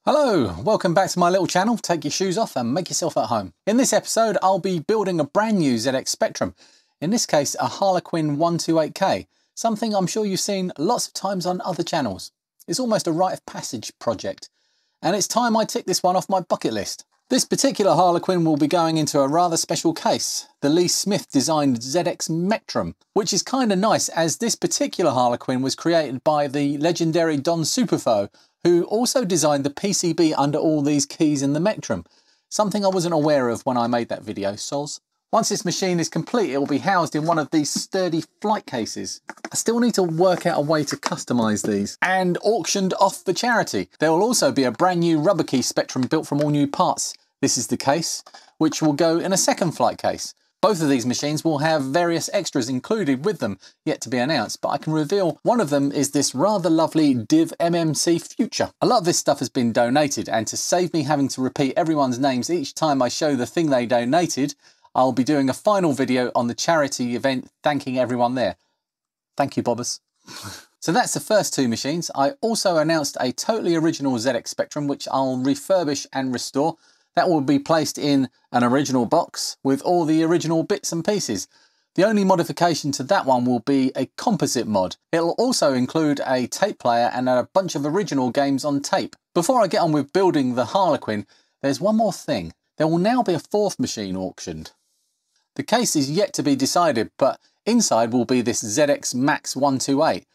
Hello, welcome back to my little channel. Take your shoes off and make yourself at home. In this episode, I'll be building a brand new ZX Spectrum. In this case, a Harlequin 128K, something I'm sure you've seen lots of times on other channels. It's almost a rite of passage project, and it's time I tick this one off my bucket list. This particular Harlequin will be going into a rather special case, the Lee Smith designed ZX Spectrum, which is kind of nice as this particular Harlequin was created by the legendary Don Superfo, who also designed the PCB under all these keys in the Spectrum, something I wasn't aware of when I made that video, soz. Once this machine is complete, it will be housed in one of these sturdy flight cases. I still need to work out a way to customise these and auctioned off for charity. There will also be a brand new rubber key Spectrum built from all new parts. This is the case, which will go in a second flight case. Both of these machines will have various extras included with them, yet to be announced, but I can reveal one of them is this rather lovely Div MMC Future. A lot of this stuff has been donated, and to save me having to repeat everyone's names each time I show the thing they donated, I'll be doing a final video on the charity event thanking everyone there. Thank you, Bobbers. So that's the first two machines. I also announced a totally original ZX Spectrum, which I'll refurbish and restore. That will be placed in an original box with all the original bits and pieces. The only modification to that one will be a composite mod. It'll also include a tape player and a bunch of original games on tape. Before I get on with building the Harlequin, there's one more thing. There will now be a fourth machine auctioned. The case is yet to be decided, but inside will be this ZX Max 128.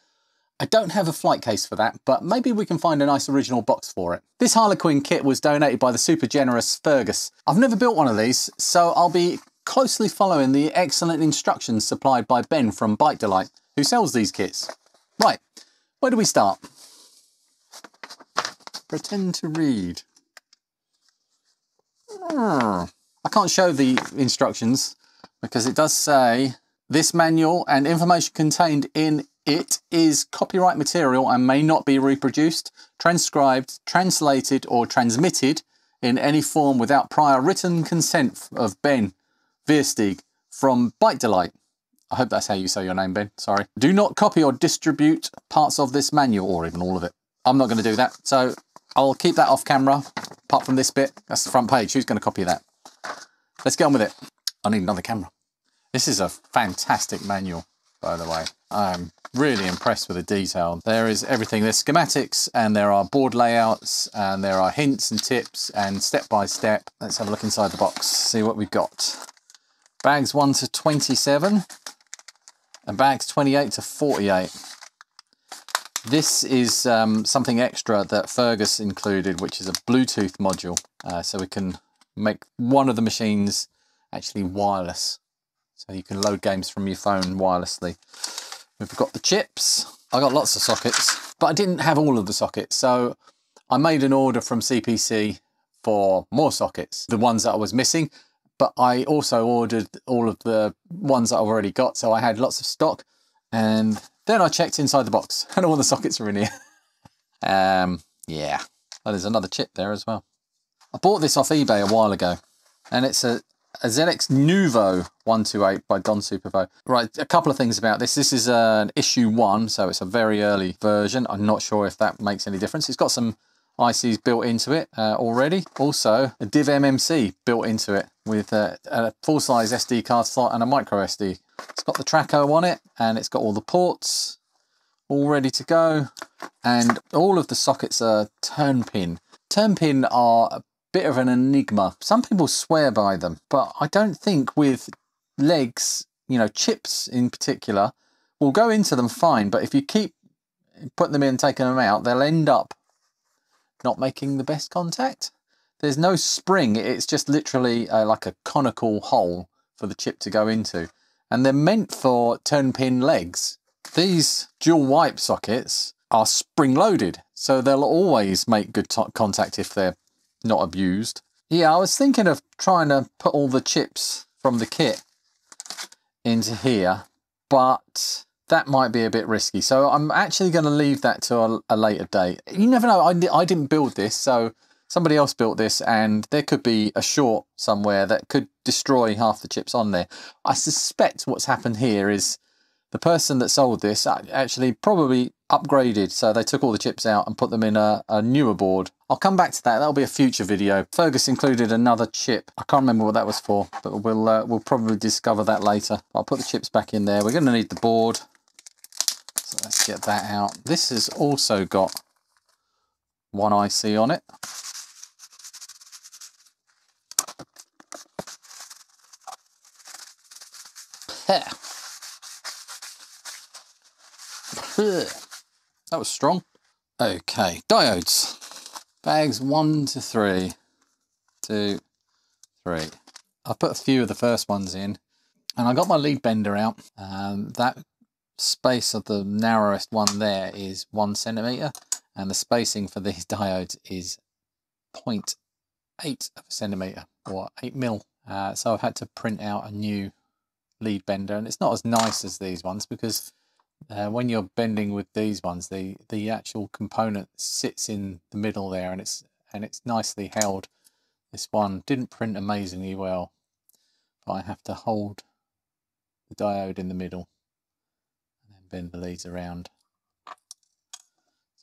I don't have a flight case for that, but maybe we can find a nice original box for it. This Harlequin kit was donated by the super generous Fergus. I've never built one of these, so I'll be closely following the excellent instructions supplied by Ben from Bike Delight, who sells these kits. Right, where do we start? Pretend to read. I can't show the instructions because it does say this manual and information contained in it is copyright material and may not be reproduced, transcribed, translated or transmitted in any form without prior written consent of Ben Veersteeg from Bike Delight. I hope that's how you say your name, Ben, sorry. Do not copy or distribute parts of this manual, or even all of it. I'm not going to do that, so I'll keep that off camera, apart from this bit. That's the front page. Who's going to copy that? Let's get on with it. I need another camera. This is a fantastic manual, by the way. I'm really impressed with the detail. There is everything. There's schematics and there are board layouts and there are hints and tips and step by step. Let's have a look inside the box, see what we've got. Bags 1 to 27 and bags 28 to 48. This is something extra that Fergus included, which is a Bluetooth module. So we can make one of the machines actually wireless. So you can load games from your phone wirelessly. We've got the chips. I got lots of sockets, but I didn't have all of the sockets. So I made an order from CPC for more sockets, the ones that I was missing, but I also ordered all of the ones that I've already got. So I had lots of stock, and then I checked inside the box and all the sockets are in here. Yeah, oh, there's another chip there as well. I bought this off eBay a while ago, and it's a ZX Nuvo 128 by Don Superfo. Right, a couple of things about this. This is an issue 1, so it's a very early version. I'm not sure if that makes any difference. It's got some ICs built into it already. Also, a Div MMC built into it with a full-size SD card slot and a micro SD. It's got the Traco on it, and it's got all the ports all ready to go. And all of the sockets are turn pin. Turn pin are a bit of an enigma. Some people swear by them, but I don't think with legs, you know, chips in particular, will go into them fine, but if you keep putting them in and taking them out, they'll end up not making the best contact. There's no spring, it's just literally like a conical hole for the chip to go into, and they're meant for turn pin legs. These dual wipe sockets are spring loaded, so they'll always make good contact if they're not abused. Yeah, I was thinking of trying to put all the chips from the kit into here, but that might be a bit risky. So I'm actually going to leave that to a later date. You never know. I didn't build this, so somebody else built this, and there could be a short somewhere that could destroy half the chips on there. I suspect what's happened here is the person that sold this actually probably upgraded. So they took all the chips out and put them in a newer board. I'll come back to that. That'll be a future video. Fergus included another chip. I can't remember what that was for, but we'll probably discover that later. I'll put the chips back in there. We're going to need the board. So let's get that out. This has also got one IC on it. That was strong. Okay, diodes. Bags 1 to 3. 2, 3. I've put a few of the first ones in, and I got my lead bender out. That space of the narrowest one there is 1 centimetre, and the spacing for these diodes is 0.8 of a centimetre, or 8 mil. So I've had to print out a new lead bender, and it's not as nice as these ones because when you're bending with these ones, the actual component sits in the middle there, and it's nicely held. This one didn't print amazingly well, but I have to hold the diode in the middle and then bend the leads around to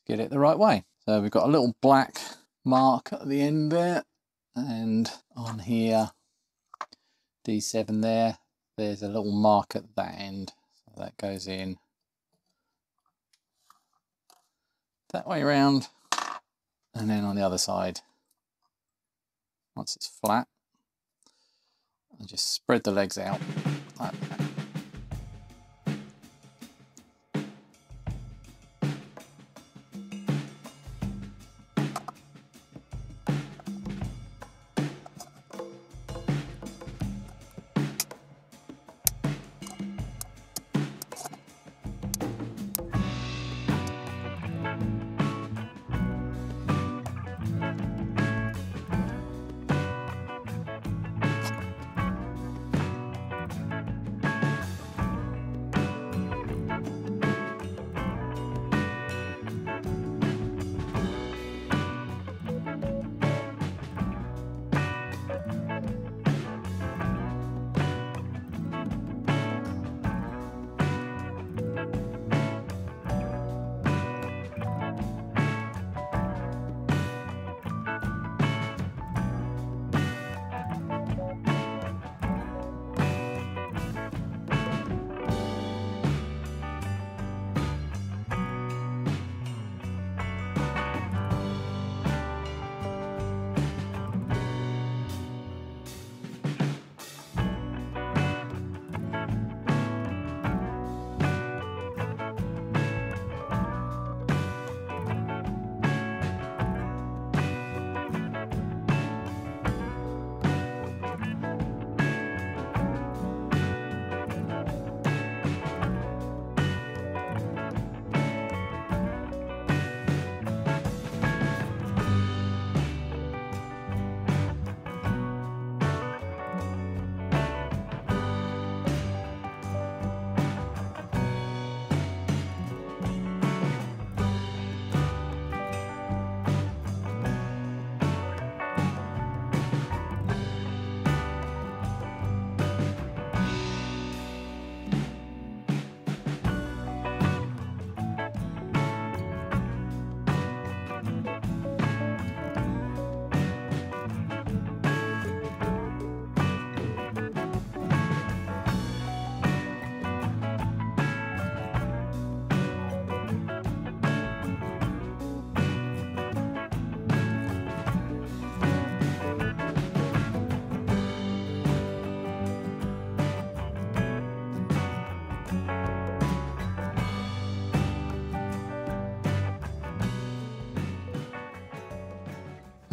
get it the right way. So we've got a little black mark at the end there, and on here D7 there, there's a little mark at that end, so that goes in that way around, and then on the other side, once it's flat, I just spread the legs out like that.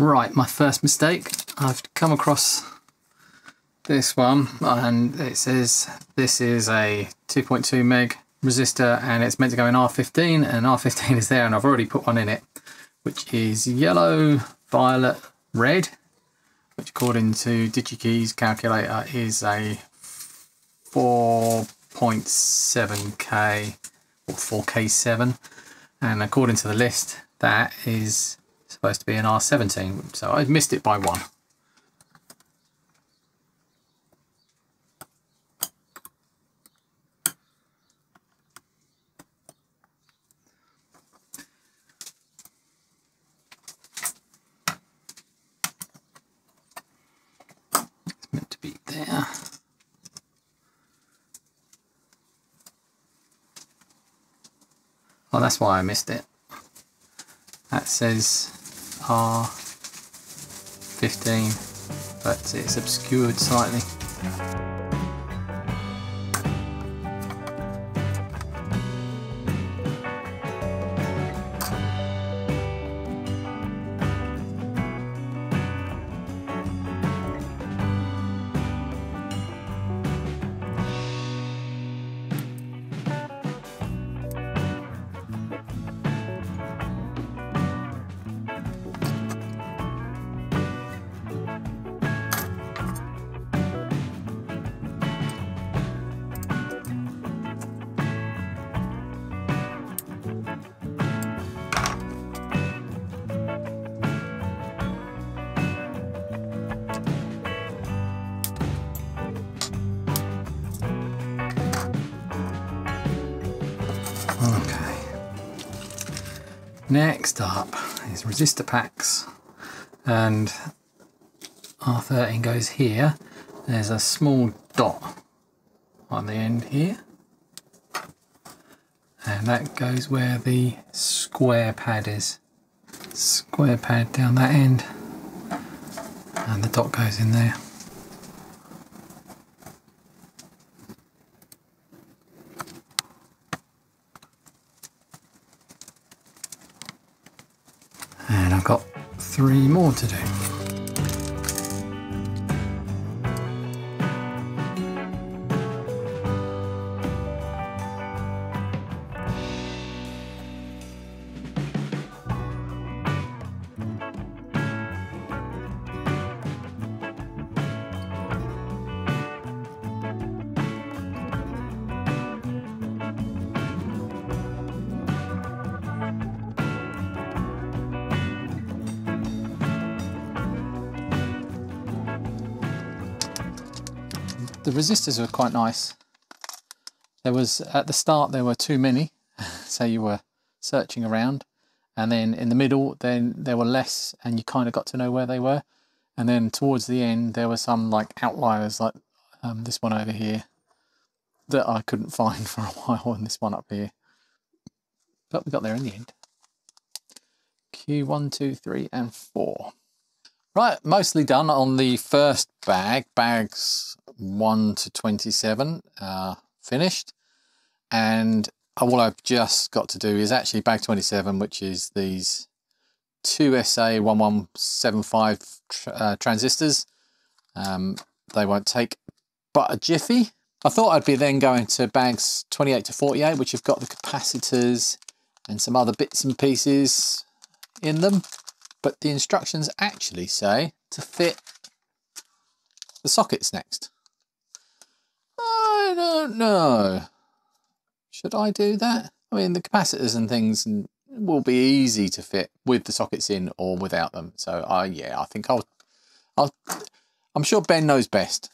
Right, my first mistake. I've come across this one and it says this is a 2.2 meg resistor and it's meant to go in R15, and R15 is there and I've already put one in it, which is yellow, violet, red, which according to DigiKey's calculator is a 4.7K or 4K7, and according to the list that is supposed to be an R17, so I missed it by one. there. Oh, that's why I missed it. That says R15, but it's obscured slightly. Okay. Next up is resistor packs, and R13 goes here. There's a small dot on the end here, and that goes where the square pad is. Square pad down that end, and the dot goes in there. And I've got 3 more to do. The resistors were quite nice. There was, at the start there were too many, so you were searching around, and then in the middle then there were less and you kind of got to know where they were, and then towards the end there were some like outliers, like this one over here that I couldn't find for a while, and this one up here, but we got there in the end. Q1, 2, 3 and 4. Right, mostly done on the first bag, bags 1 to 27 finished, and all I've just got to do is actually bag 27, which is these 2 SA1175 transistors. They won't take but a jiffy. I thought I'd be then going to bags 28 to 48, which have got the capacitors and some other bits and pieces in them. But the instructions actually say to fit the sockets next. I don't know. Should I do that? I mean, the capacitors and things will be easy to fit with the sockets in or without them. So yeah, I think I'm sure Ben knows best.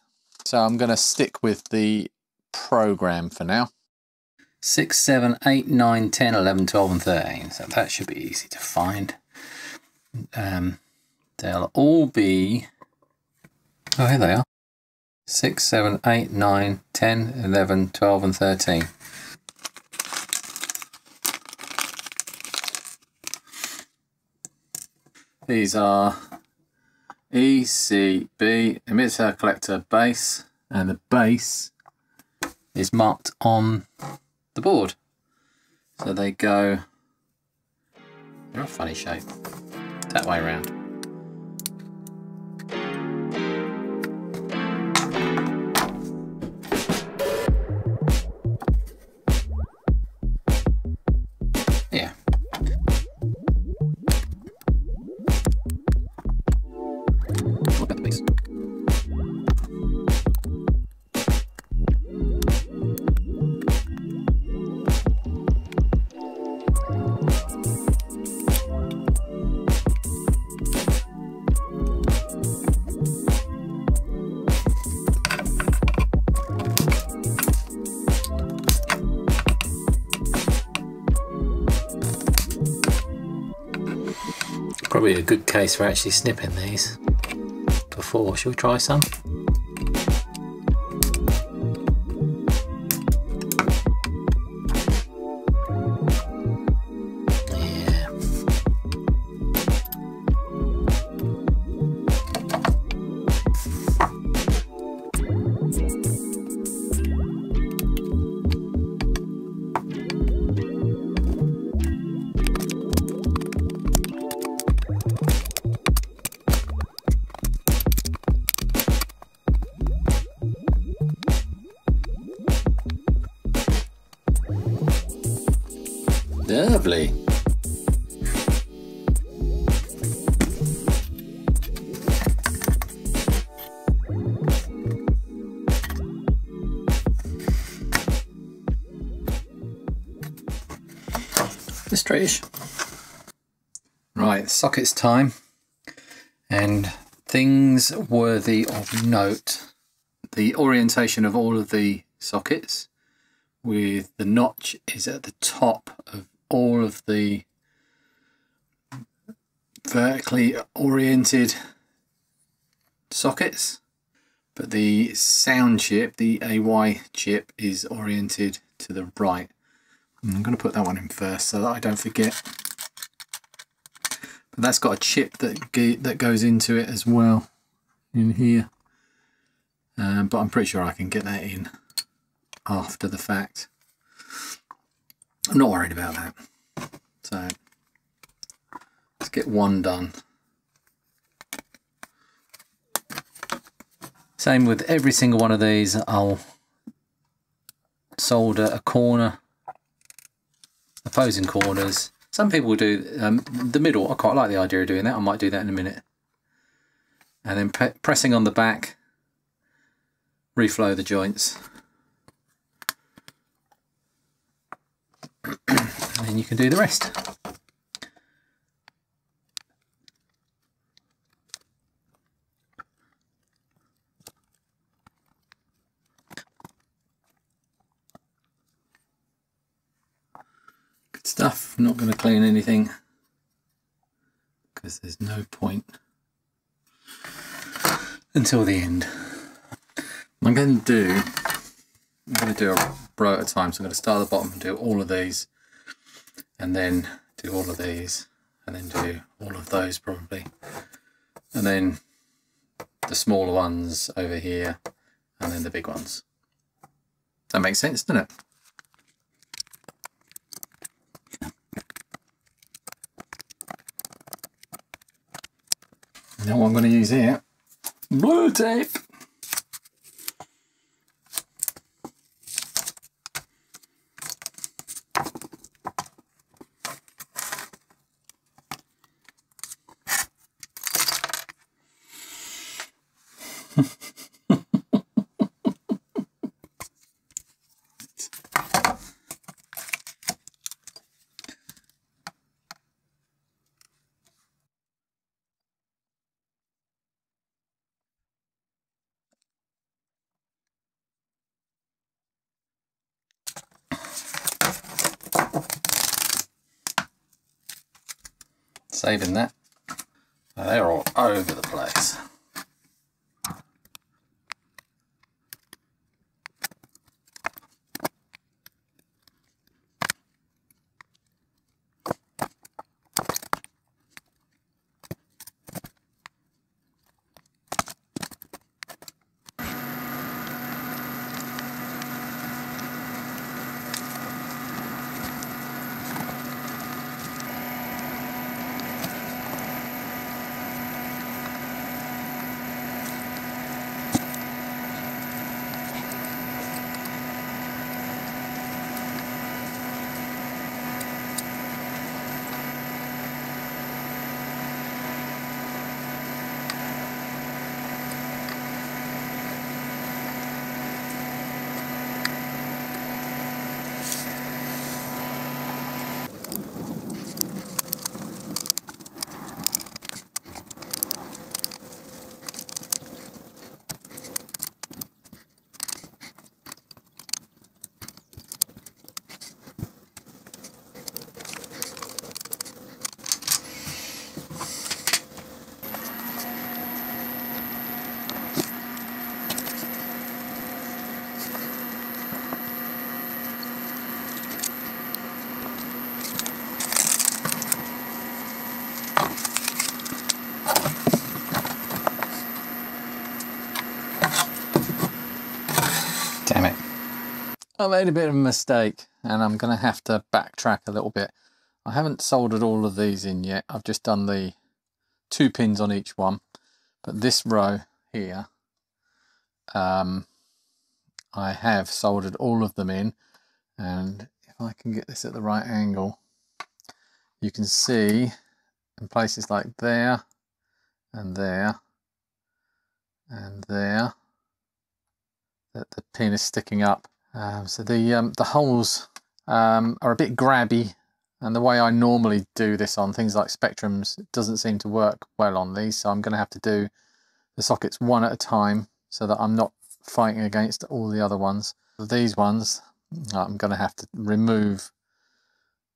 So I'm going to stick with the program for now. 6, 7, 8, 9, 10, 11, 12 and 13. So that should be easy to find. They'll all be, oh here they are, 6, 7, 8, 9, 10, 11, 12 and 13. These are ECB, emitter collector base, and the base Is marked on the board. So they go, they're a funny shape, that way around. Yeah. Look at the base. probably a good case for actually snipping these before. Shall we try some? Lovely. Just straightish. Right, sockets time. And things worthy of note. The orientation of all of the sockets, with the notch is at the top of all of the vertically oriented sockets, but the sound chip, the AY chip, is oriented to the right. I'm going to put that one in first so that I don't forget. But that's got a chip that goes into it as well in here. But I'm pretty sure I can get that in after the fact. I'm not worried about that. So let's get one done. Same with every single one of these. I'll solder a corner, opposing corners. Some people will do the middle. I quite like the idea of doing that. I might do that in a minute. And then pressing on the back, reflow the joints. And then you can do the rest. Good stuff. I'm not going to clean anything because there's no point until the end. I'm going to do a row at a time, so I'm going to start at the bottom and do all of these, and then do all of these, and then do all of those probably, and then the smaller ones over here, and then the big ones. That makes sense, doesn't it? Now what I'm going to use here, blue tape. Saving that. They're all over the place. I made a bit of a mistake and I'm going to have to backtrack a little bit. I haven't soldered all of these in yet. I've just done the 2 pins on each one. But this row here, I have soldered all of them in. And if I can get this at the right angle, you can see in places like there and there and there that the pin is sticking up. So the holes are a bit grabby, and the way I normally do this on things like Spectrums, it doesn't seem to work well on these, so I'm going to have to do the sockets one at a time so that I'm not fighting against all the other ones. These ones, I'm going to have to remove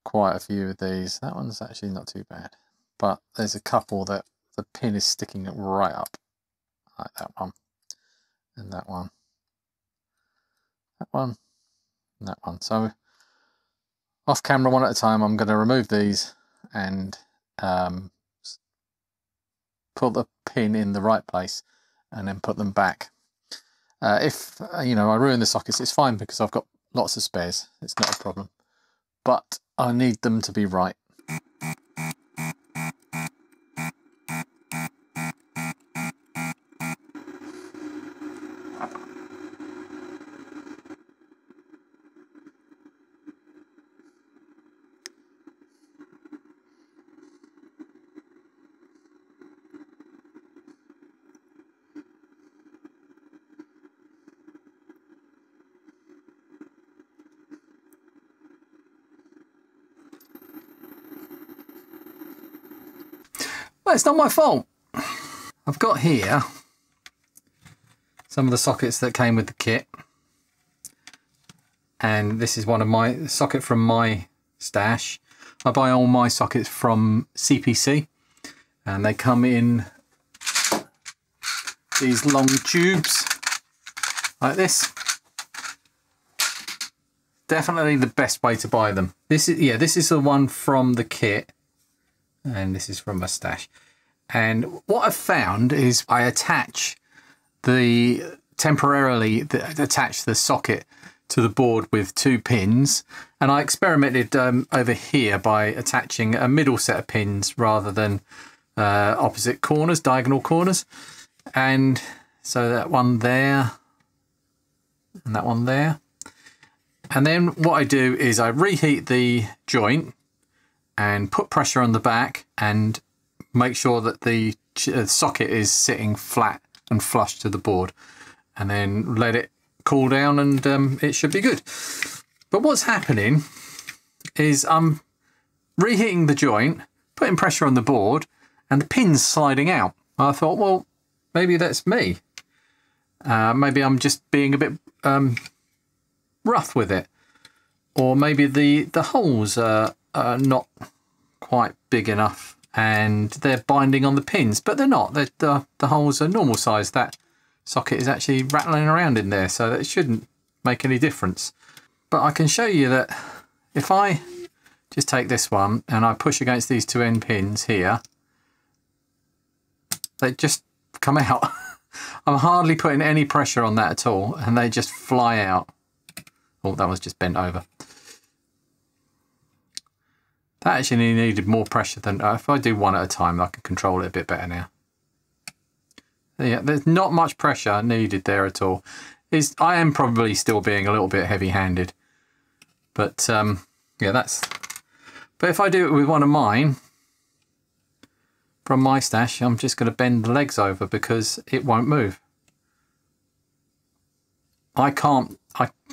quite a few of these. That one's actually not too bad, but there's a couple that the pin is sticking right up, like that one, and that one, that one, and that one. So off camera, one at a time, I'm going to remove these and put the pin in the right place and then put them back. If you know, I ruin the sockets, it's fine because I've got lots of spares. It's not a problem, but I need them to be right. Well, it's not my fault. I've got here some of the sockets that came with the kit, and this is one of my socket from my stash. I buy all my sockets from CPC, and they come in these long tubes like this. Definitely the best way to buy them. This is the one from the kit, and this is from my stash. And what I've found is I temporarily attach the socket to the board with 2 pins, and I experimented over here by attaching a middle set of pins rather than opposite corners, diagonal corners. And so that one there and that one there. And then what I do is I reheat the joint and put pressure on the back and make sure that the socket is sitting flat and flush to the board, and then let it cool down, and it should be good. But what's happening is I'm reheating the joint, putting pressure on the board, and the pin's sliding out. I thought, well, maybe that's me. Maybe I'm just being a bit rough with it, or maybe the holes are not quite big enough and they're binding on the pins, but they're not. The holes are normal size. That socket is actually rattling around in there, so that shouldn't make any difference. But I can show you that if I just take this one and I push against these 2 end pins here, they just come out. I'm hardly putting any pressure on that at all, and they just fly out. Oh, that was just bent over. That actually needed more pressure than... if I do one at a time, I can control it a bit better now. Yeah, there's not much pressure needed there at all. I am probably still being a little bit heavy-handed. But, yeah, that's... But if I do it with one of mine, from my stash, I'm just going to bend the legs over because it won't move. I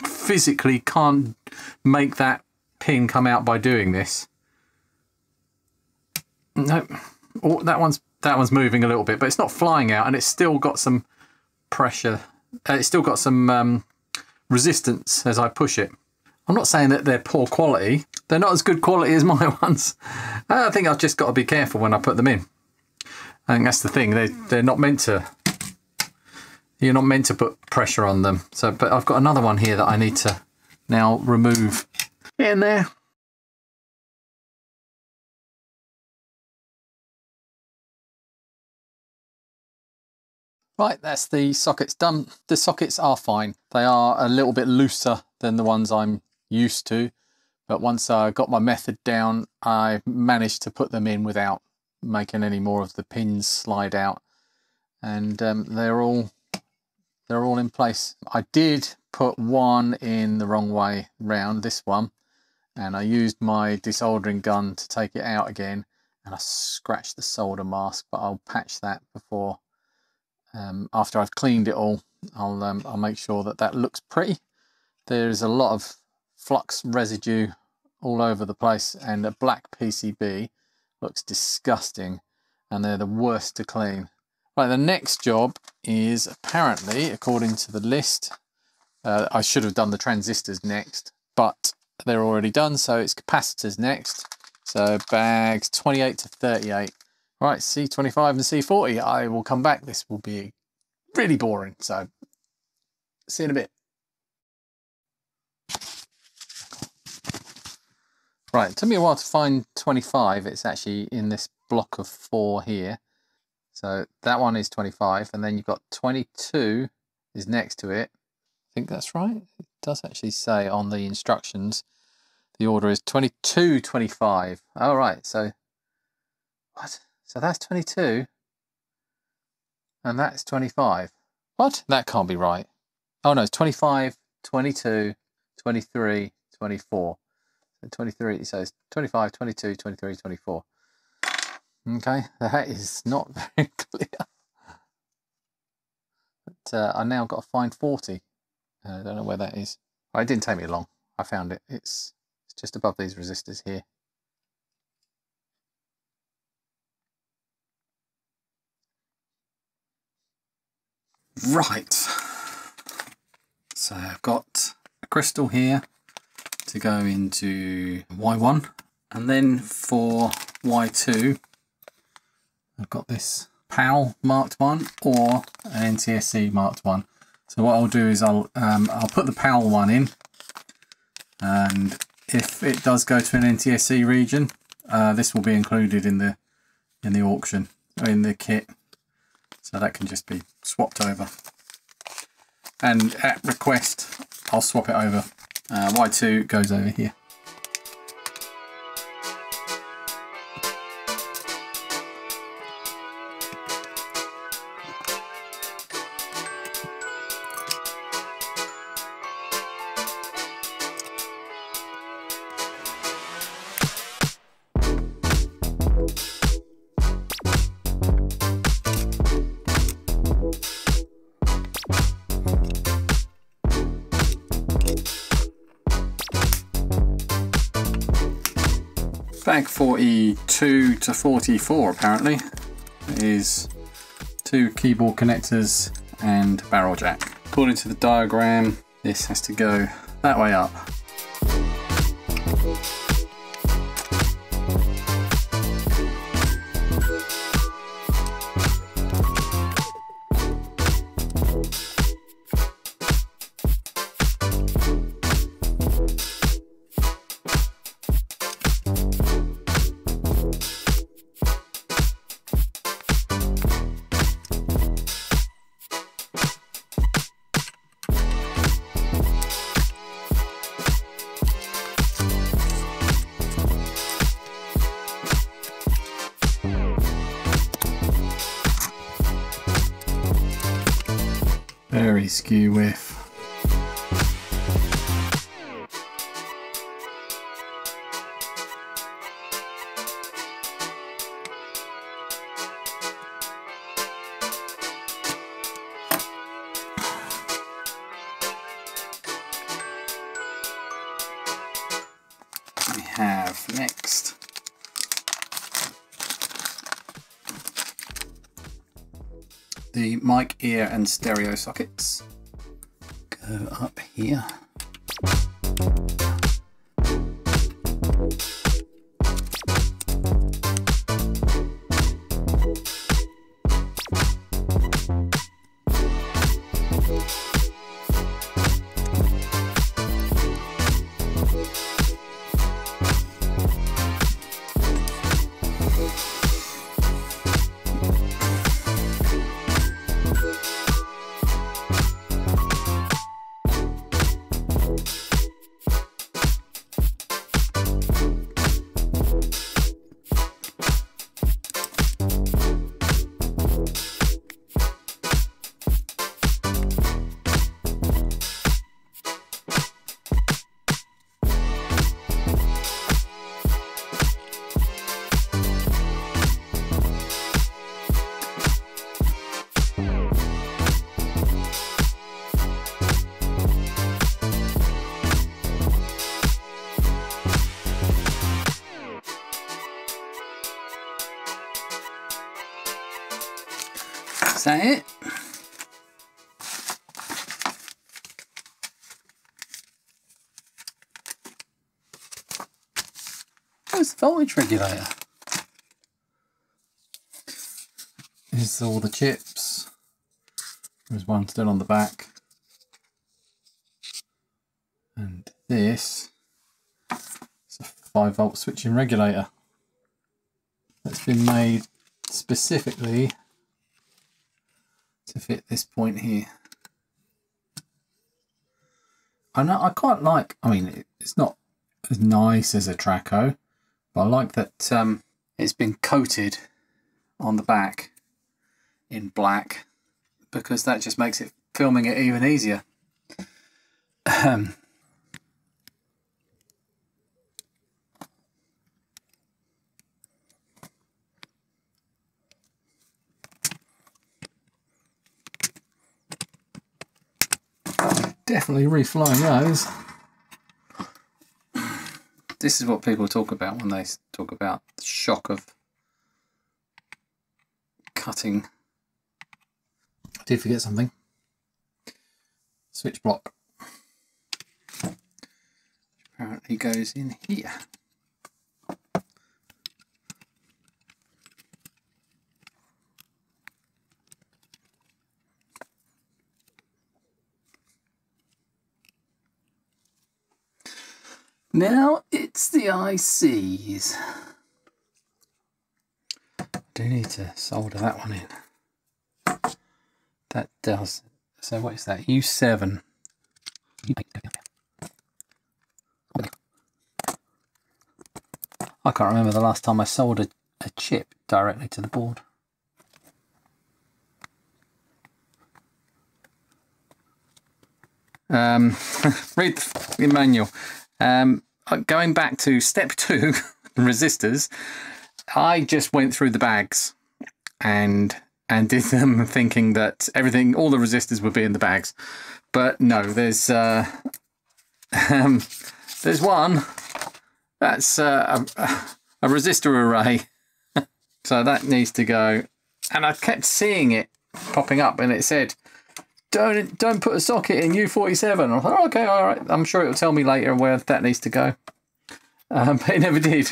physically can't make that pin come out by doing this. No, oh, that one's moving a little bit, but it's not flying out, and it's still got some pressure. It's still got some resistance as I push it. I'm not saying that they're poor quality. They're not as good quality as my ones. I think I've just got to be careful when I put them in. I think that's the thing. They're not meant to. You're not meant to put pressure on them. So, but I've got another one here that I need to now remove. Get in there. Right, that's the sockets done. The sockets are fine. They are a little bit looser than the ones I'm used to, but once I got my method down, I managed to put them in without making any more of the pins slide out, and they're all in place. I did put one in the wrong way round, this one, and I used my desoldering gun to take it out again, and I scratched the solder mask, but I'll patch that before, after I've cleaned it all. I'll make sure that that looks pretty. There's a lot of flux residue all over the place, and a black PCB looks disgusting, and they're the worst to clean. Right, the next job is apparently, according to the list, I should have done the transistors next, but they're already done, so it's capacitors next. So bags 28 to 38. Right, C25 and C40. I will come back. This will be really boring, so see you in a bit. Right, it took me a while to find 25. It's actually in this block of 4 here. So that one is 25, and then you've got 22 is next to it. I think that's right. It does actually say on the instructions the order is 22, 25. Oh, right, so what? So that's 22 and that's 25. What? That can't be right. Oh no, it's 25, 22, 23, 24. So 23, so it's 25, 22, 23, 24. Okay, that is not very clear. But I now got to find 40. I don't know where that is. Oh, it didn't take me long. I found it. It's just above these resistors here. Right. So I've got a crystal here to go into Y1, and then for Y2 I've got this PAL marked one or an NTSC marked one. So what I'll do is I'll put the PAL one in, and if it does go to an NTSC region, this will be included in the auction, or in the kit, so that can just be swapped over. And at request, I'll swap it over. Y2 goes over here. Bag 42 to 44 apparently is 2 keyboard connectors and barrel jack. According to the diagram, this has to go that way up. Very skew width. We have next the mic, ear and stereo sockets. Go up here. Is that it? Where's the voltage regulator? Here's all the chips. There's one still on the back. And this is a 5-volt switching regulator that's been made specifically to fit this point here. I know I quite like, I mean, it's not as nice as a Traco, but I like that it's been coated on the back in black, because that just makes it filming it even easier. Definitely reflowing those. This is what people talk about when they talk about the shock of cutting. I did forget something. Switch block. Apparently goes in here. Now it's the ICs. I do need to solder that one in. That does. So what is that? U7. I can't remember the last time I soldered a chip directly to the board. Read the manual. Going back to step 2, resistors, I just went through the bags and did them thinking that everything, all the resistors would be in the bags. But no, there's one that's a resistor array, so that needs to go. And I kept seeing it popping up, and it said, Don't put a socket in U47. I thought, oh, okay, all right. I'm sure it'll tell me later where that needs to go. But it never did.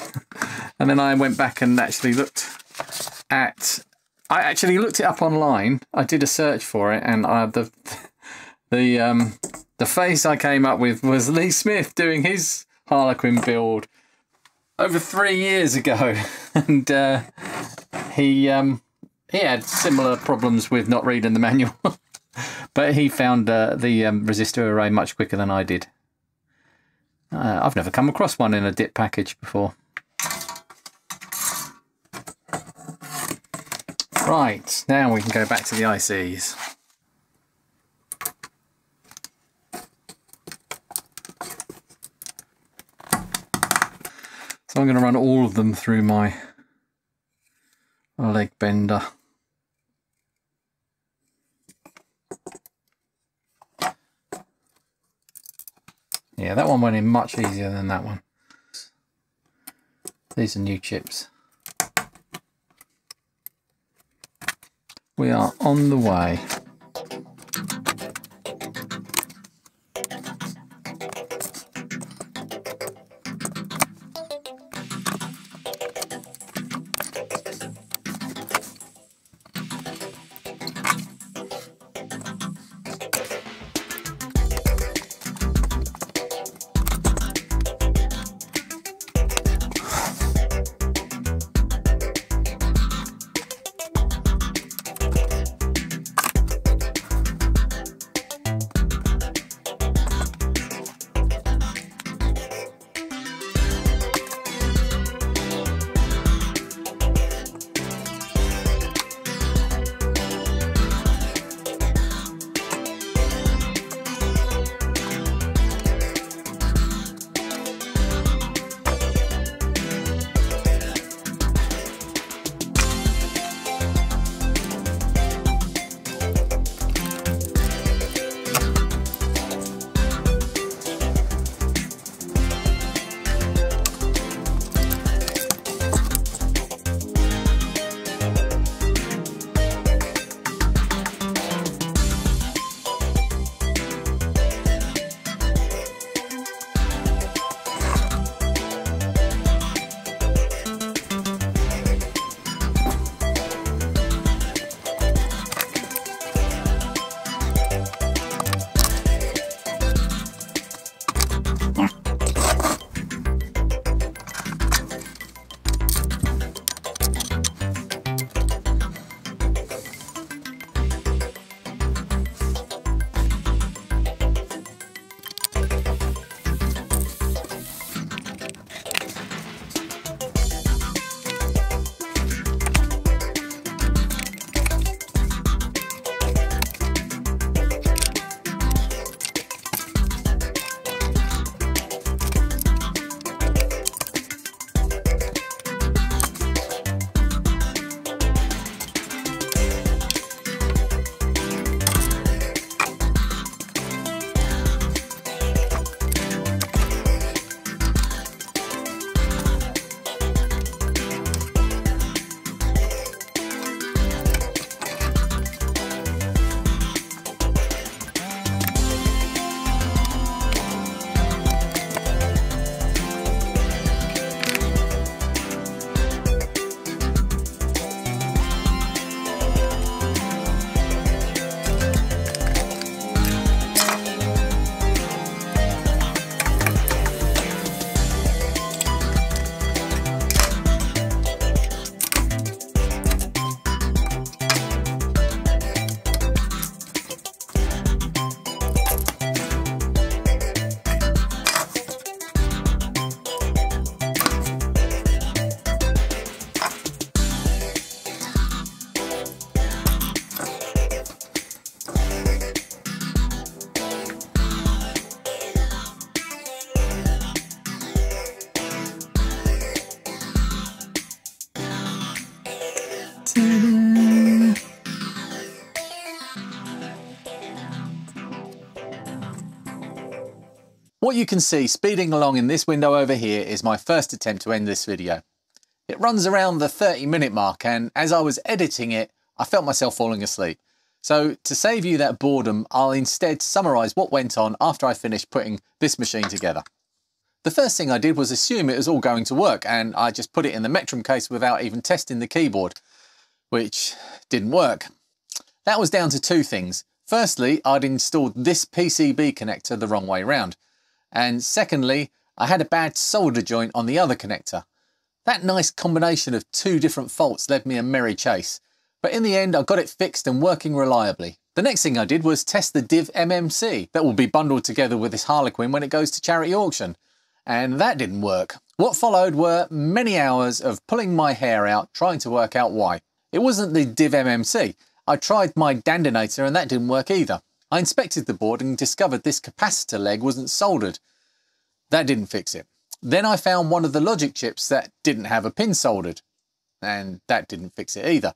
And then I went back and actually looked at. I actually looked it up online. I did a search for it, and the face I came up with was Lee Smith doing his Harlequin build over 3 years ago, and he had similar problems with not reading the manual. But he found the resistor array much quicker than I did. I've never come across one in a dip package before. Right, now we can go back to the ICs. So I'm going to run all of them through my leg bender. Yeah, that one went in much easier than that one. These are new chips. We are on the way. What you can see speeding along in this window over here is my first attempt to end this video. It runs around the 30-minute mark, and as I was editing it, I felt myself falling asleep. So to save you that boredom, I'll instead summarise what went on after I finished putting this machine together. The first thing I did was assume it was all going to work, and I just put it in the Metrum case without even testing the keyboard, which didn't work. That was down to two things. Firstly, I'd installed this PCB connector the wrong way round. And secondly, I had a bad solder joint on the other connector. That nice combination of two different faults led me a merry chase. But in the end, I got it fixed and working reliably. The next thing I did was test the Div MMC that will be bundled together with this Harlequin when it goes to charity auction. And that didn't work. What followed were many hours of pulling my hair out trying to work out why. It wasn't the Div MMC. I tried my Dandinator and that didn't work either. I inspected the board and discovered this capacitor leg wasn't soldered. That didn't fix it. Then I found one of the logic chips that didn't have a pin soldered, and that didn't fix it either.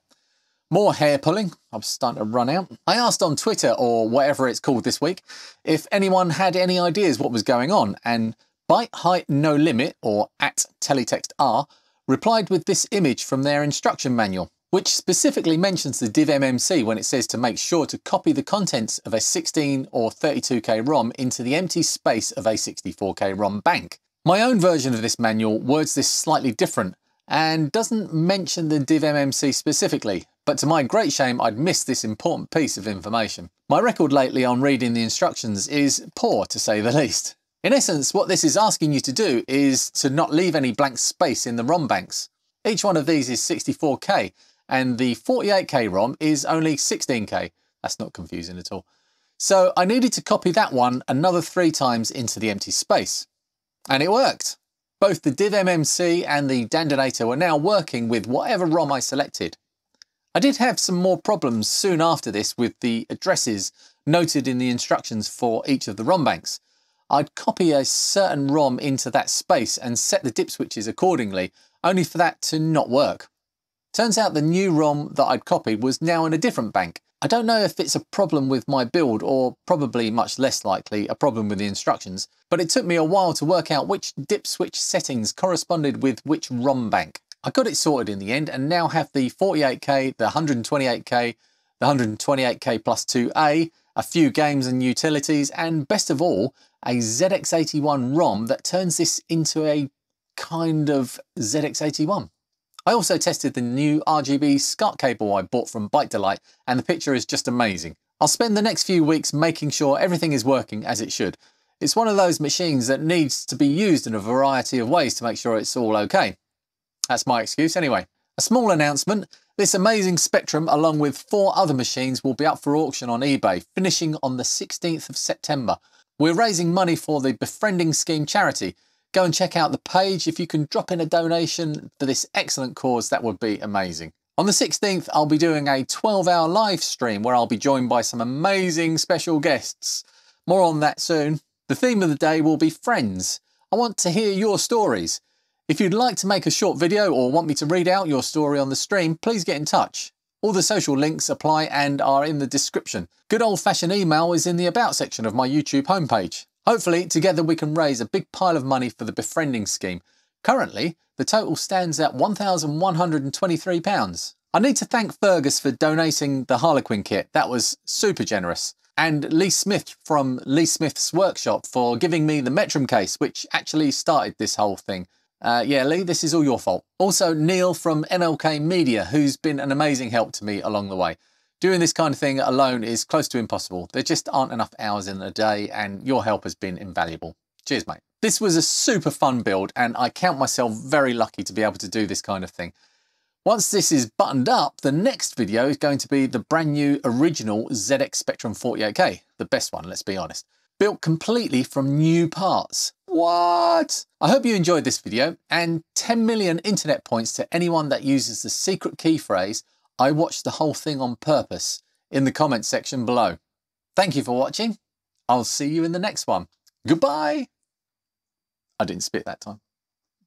More hair pulling. I was starting to run out. I asked on Twitter, or whatever it's called this week, if anyone had any ideas what was going on, and Byte Height No Limit, or @TeleTextR, replied with this image from their instruction manual, which specifically mentions the Div MMC when it says to make sure to copy the contents of a 16 or 32K ROM into the empty space of a 64K ROM bank. My own version of this manual words this slightly different and doesn't mention the Div MMC specifically, but to my great shame I'd missed this important piece of information. My record lately on reading the instructions is poor, to say the least. In essence, what this is asking you to do is to not leave any blank space in the ROM banks. Each one of these is 64K, and the 48K ROM is only 16K. That's not confusing at all. So I needed to copy that one another 3 times into the empty space. And it worked. Both the Div MMC and the Dandinator were now working with whatever ROM I selected. I did have some more problems soon after this with the addresses noted in the instructions for each of the ROM banks. I'd copy a certain ROM into that space and set the dip switches accordingly, only for that to not work. Turns out the new ROM that I'd copied was now in a different bank. I don't know if it's a problem with my build or probably much less likely a problem with the instructions, but it took me a while to work out which dip switch settings corresponded with which ROM bank. I got it sorted in the end and now have the 48K, the 128K, the 128K plus 2A, a few games and utilities, and best of all, a ZX81 ROM that turns this into a kind of ZX81. I also tested the new RGB SCART cable I bought from Byte Delight, and the picture is just amazing. I'll spend the next few weeks making sure everything is working as it should. It's one of those machines that needs to be used in a variety of ways to make sure it's all okay. That's my excuse anyway. A small announcement, this amazing Spectrum along with 4 other machines will be up for auction on eBay, finishing on the 16th of September. We're raising money for the Befriending Scheme charity. Go and check out the page. If you can drop in a donation for this excellent cause, that would be amazing. On the 16th, I'll be doing a 12-hour live stream where I'll be joined by some amazing special guests. More on that soon. The theme of the day will be friends. I want to hear your stories. If you'd like to make a short video or want me to read out your story on the stream, please get in touch. All the social links apply and are in the description. Good old-fashioned email is in the About section of my YouTube homepage. Hopefully, together we can raise a big pile of money for the Befriending Scheme. Currently, the total stands at £1,123. I need to thank Fergus for donating the Harlequin kit. That was super generous. And Lee Smith from Lee Smith's Workshop for giving me the Metrum case, which actually started this whole thing. Yeah, Lee, this is all your fault. Also, Neil from MLK Media, who's been an amazing help to me along the way. Doing this kind of thing alone is close to impossible. There just aren't enough hours in a day, and your help has been invaluable. Cheers, mate. This was a super fun build, and I count myself very lucky to be able to do this kind of thing. Once this is buttoned up, the next video is going to be the brand new original ZX Spectrum 48K. The best one, let's be honest. Built completely from new parts. What? I hope you enjoyed this video, and 10 million internet points to anyone that uses the secret key phrase "I watched the whole thing on purpose" in the comments section below. Thank you for watching. I'll see you in the next one. Goodbye. I didn't spit that time.